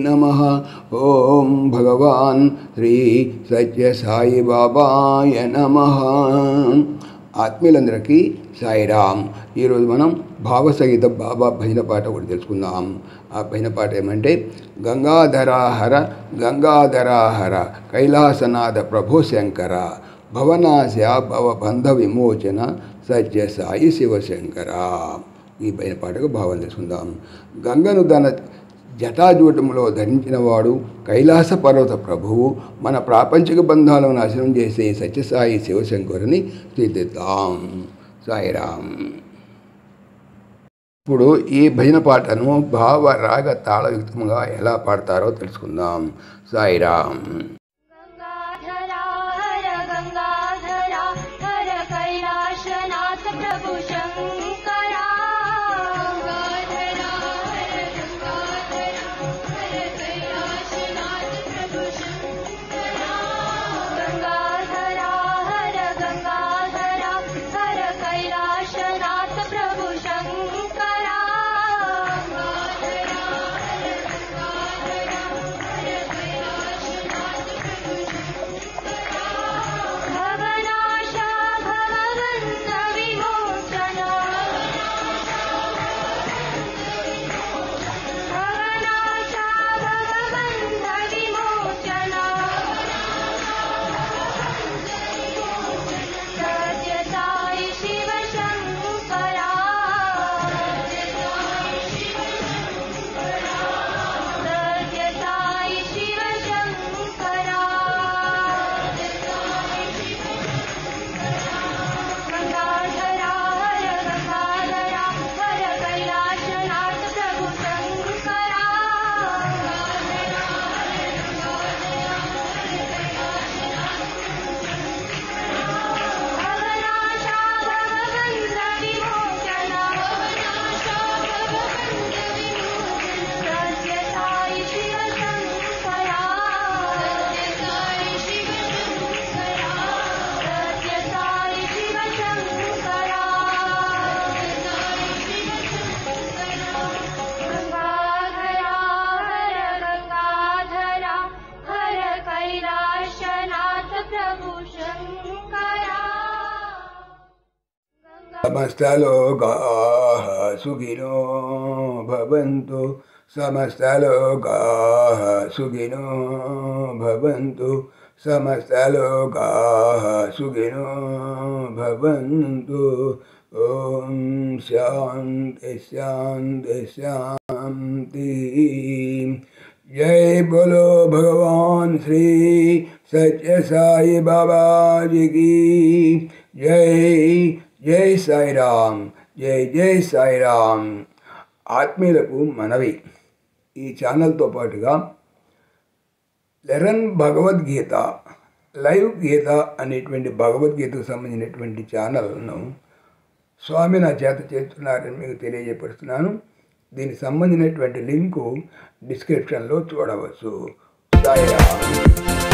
नमः। ओम भगवान श्री सत्य साई बाबाय नमः। ఆత్మీయులందరికీ సాయిరామ్. ఈరోజు మనం భావసహిత బాబా భజన పాట ఒకటి తెలుసుకుందాం. ఆ భజన పాట ఏమంటే, గంగాధరాహర గంగాధరాహర కైలాసనాథ ప్రభో శంకర భవనాశ భవబంధ విమోచన సత్య సాయి శివశంకర. ఈ భజన పాటకు భావం తెలుసుకుందాం. గంగను తన జటాజూటములో ధరించినవాడు కైలాస పర్వత ప్రభువు, మన ప్రాపంచిక బంధాలను నాశనం చేసే సత్యసాయి శివశంకరుని కీర్తిద్దాం. సాయిరామ్. ఇప్పుడు ఈ భజన పాటను భావ రాగ తాళయుక్తంగా ఎలా పాడతారో తెలుసుకుందాం. సాయిరామ్. సమస్తలోకాః సుఖినో భవంతు, సమస్తలోకాః సుఖినో భవంతు, సమస్తలోకాః సుఖినో భవంతు. ఓం శాంతి శాంతి శాంతి. जय बोलो भगवान श्री सत्य साई बाबा जी की जय. जय साई राम. जय जय साई राम. ఆత్మీయులకు మనవి, ఈ ఛానల్తో పాటుగా లెరన్ భగవద్గీత లైవ్ గీత అనేటువంటి భగవద్గీతకు సంబంధించినటువంటి ఛానల్ను స్వామి నా చేత చేస్తున్నారని మీకు తెలియజేపరుస్తున్నాను. దీనికి సంబంధించినటువంటి లింకు డిస్క్రిప్షన్లో చూడవచ్చు. సాయిరామ్.